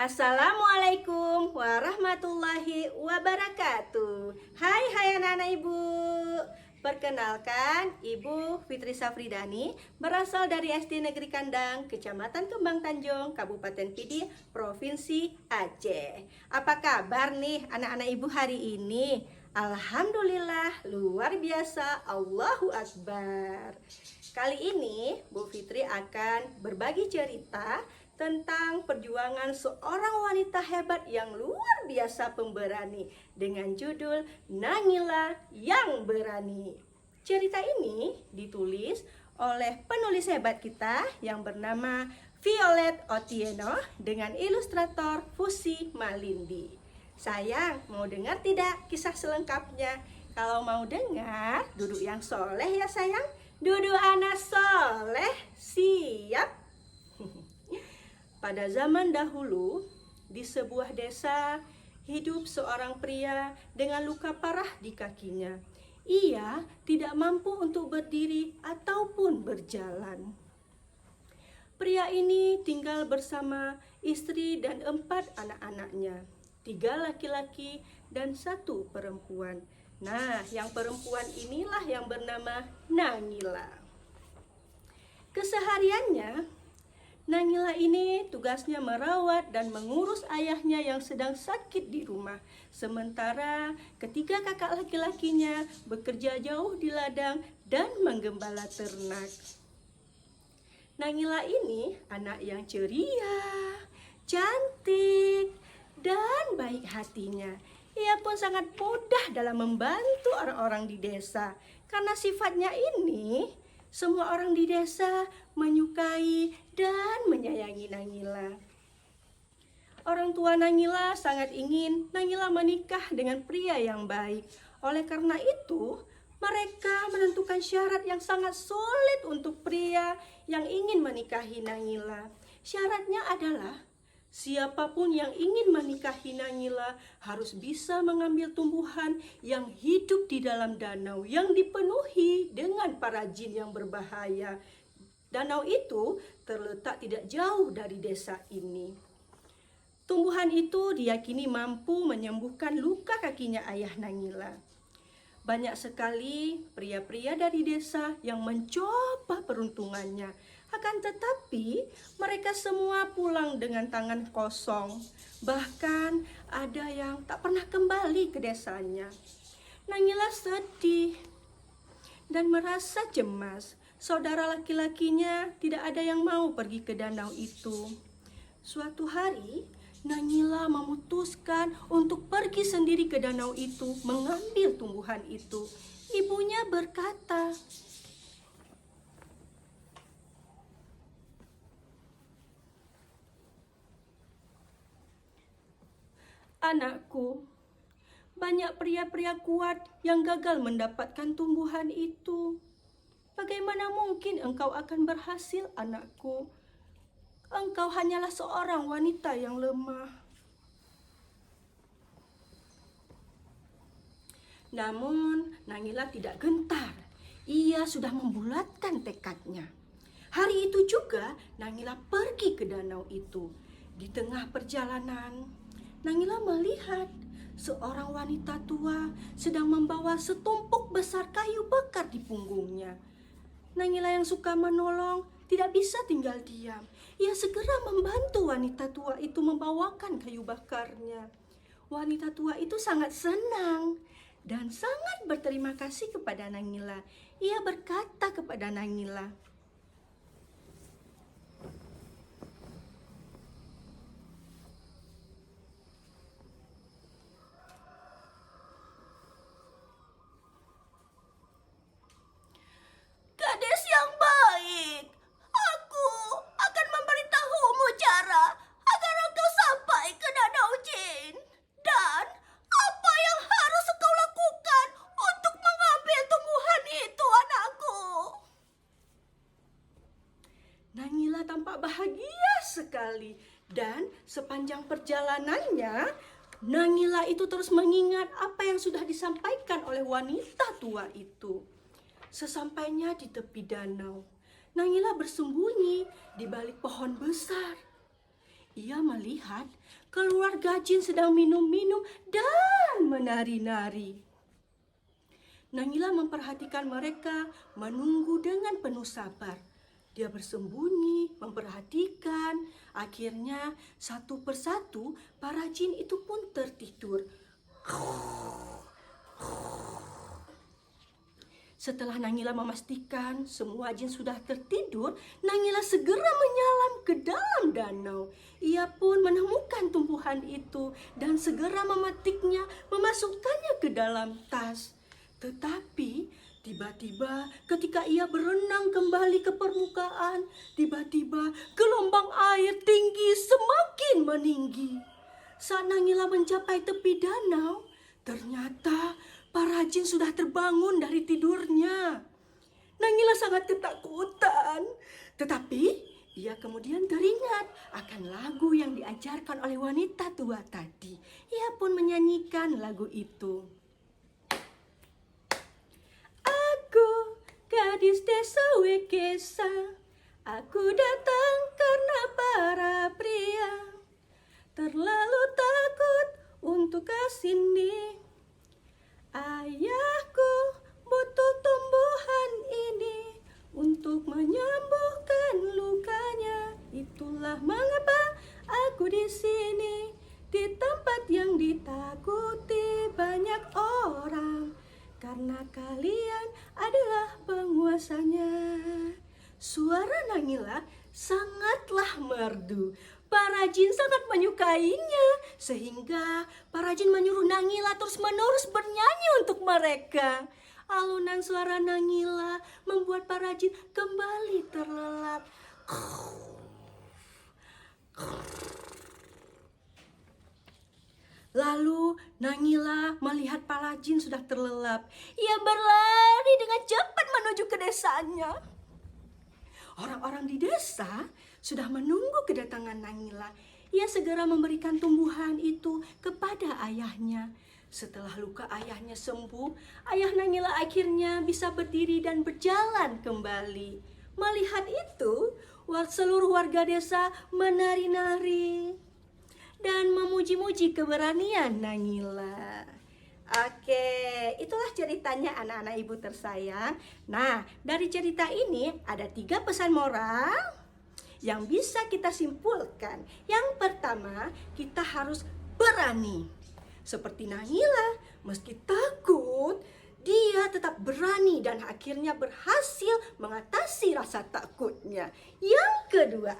Assalamualaikum warahmatullahi wabarakatuh. Hai anak-anak ibu. Perkenalkan, Ibu Fitri Safridani berasal dari SD Negeri Kandang, Kecamatan Tumbang Tanjung, Kabupaten Pidi, Provinsi Aceh. Apa kabar nih anak-anak ibu hari ini? Alhamdulillah, luar biasa, Allahu Akbar. Kali ini Bu Fitri akan berbagi cerita tentang perjuangan seorang wanita hebat yang luar biasa pemberani dengan judul Nangila yang Berani. Cerita ini ditulis oleh penulis hebat kita yang bernama Violet Otieno dengan ilustrator Fusi Malindi. Sayang, mau dengar tidak kisah selengkapnya? Kalau mau dengar, duduk yang soleh ya sayang. Duduk anak soleh, siap. Pada zaman dahulu, di sebuah desa, hidup seorang pria dengan luka parah di kakinya. Ia tidak mampu untuk berdiri ataupun berjalan. Pria ini tinggal bersama istri dan 4 anak-anaknya, 3 laki-laki dan 1 perempuan. Nah, yang perempuan inilah yang bernama Nangila. Kesehariannya, Nangila ini tugasnya merawat dan mengurus ayahnya yang sedang sakit di rumah. Sementara ketiga kakak laki-lakinya bekerja jauh di ladang dan menggembala ternak. Nangila ini anak yang ceria, cantik, dan baik hatinya. Ia pun sangat mudah dalam membantu orang-orang di desa. Karena sifatnya ini, semua orang di desa menyukai dan menyayangi Nangila. Orang tua Nangila sangat ingin Nangila menikah dengan pria yang baik. Oleh karena itu, mereka menentukan syarat yang sangat sulit untuk pria yang ingin menikahi Nangila. Syaratnya adalah siapapun yang ingin menikahi Nangila harus bisa mengambil tumbuhan yang hidup di dalam danau yang dipenuhi dengan para jin yang berbahaya. Danau itu terletak tidak jauh dari desa ini. Tumbuhan itu diyakini mampu menyembuhkan luka kakinya ayah Nangila. Banyak sekali pria-pria dari desa yang mencoba peruntungannya. Akan tetapi mereka semua pulang dengan tangan kosong. Bahkan ada yang tak pernah kembali ke desanya. Nangila sedih dan merasa cemas. Saudara laki-lakinya tidak ada yang mau pergi ke danau itu. Suatu hari, Nangila memutuskan untuk pergi sendiri ke danau itu, mengambil tumbuhan itu. Ibunya berkata, "Anakku, banyak pria-pria kuat yang gagal mendapatkan tumbuhan itu. Bagaimana mungkin engkau akan berhasil, anakku? Engkau hanyalah seorang wanita yang lemah." Namun, Nangila tidak gentar. Ia sudah membulatkan tekadnya. Hari itu juga, Nangila pergi ke danau itu. Di tengah perjalanan, Nangila melihat seorang wanita tua sedang membawa setumpuk besar kayu bakar di punggungnya. Nangila yang suka menolong tidak bisa tinggal diam. Ia segera membantu wanita tua itu membawakan kayu bakarnya. Wanita tua itu sangat senang dan sangat berterima kasih kepada Nangila. Ia berkata kepada Nangila, "Gadis yang baik, aku akan memberitahumu cara agar engkau sampai ke danau jin. Dan apa yang harus engkau lakukan untuk mengambil tumbuhan itu, anakku?" Nangila tampak bahagia sekali. Dan sepanjang perjalanannya, Nangila itu terus mengingat apa yang sudah disampaikan oleh wanita tua itu. Sesampainya di tepi danau, Nangila bersembunyi di balik pohon besar. Ia melihat keluarga jin sedang minum-minum dan menari-nari. Nangila memperhatikan mereka, menunggu dengan penuh sabar. Dia bersembunyi, memperhatikan. Akhirnya satu persatu para jin itu pun tertidur. Setelah Nangila memastikan semua jin sudah tertidur, Nangila segera menyelam ke dalam danau. Ia pun menemukan tumbuhan itu dan segera memetiknya, memasukkannya ke dalam tas. Tetapi tiba-tiba ketika ia berenang kembali ke permukaan, tiba-tiba gelombang air tinggi semakin meninggi. Saat Nangila mencapai tepi danau, ternyata para jin sudah terbangun dari tidurnya. Nangila sangat ketakutan, tetapi ia kemudian teringat akan lagu yang diajarkan oleh wanita tua tadi. Ia pun menyanyikan lagu itu. Aku gadis desa Wekesa, aku datang karena para pria terlalu takut untuk kesini. Ayahku butuh tumbuhan ini untuk menyembuhkan lukanya. Itulah mengapa aku di sini, di tempat yang ditakuti banyak orang, karena kalian adalah penguasanya. Suara Nangila sangatlah merdu. Para jin sangat menyukainya, sehingga para jin menyuruh Nangila terus-menerus bernyanyi untuk mereka. Alunan suara Nangila membuat para jin kembali terlelap. Lalu Nangila melihat para jin sudah terlelap. Ia berlari dengan cepat menuju ke desanya. Orang-orang di desa sudah menunggu kedatangan Nangila. Ia segera memberikan tumbuhan itu kepada ayahnya. Setelah luka ayahnya sembuh, ayah Nangila akhirnya bisa berdiri dan berjalan kembali. Melihat itu, seluruh warga desa menari-nari dan memuji-muji keberanian Nangila. Oke, itulah ceritanya anak-anak ibu tersayang. Nah, dari cerita ini ada 3 pesan moral yang bisa kita simpulkan. Yang pertama, kita harus berani. Seperti Nangila, meski takut, dia tetap berani dan akhirnya berhasil mengatasi rasa takutnya. Yang kedua,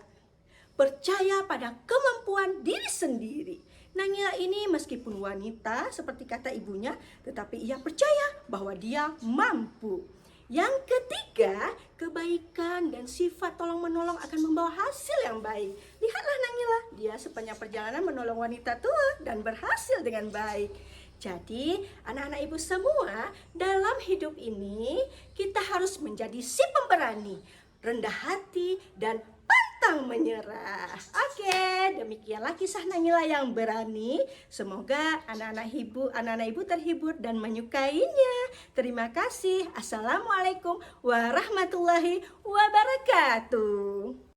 percaya pada kemampuan diri sendiri. Nangila ini meskipun wanita seperti kata ibunya, tetapi ia percaya bahwa dia mampu. Yang ketiga, kebaikan dan sifat tolong-menolong akan membawa hasil yang baik. Lihatlah Nangila, dia sepanjang perjalanan menolong wanita tua dan berhasil dengan baik. Jadi, anak-anak ibu semua, dalam hidup ini kita harus menjadi si pemberani, rendah hati dan pantang menyerah. Oke, demikianlah kisah Nangila yang berani. Semoga anak-anak ibu terhibur dan menyukainya. Terima kasih. Assalamualaikum warahmatullahi wabarakatuh.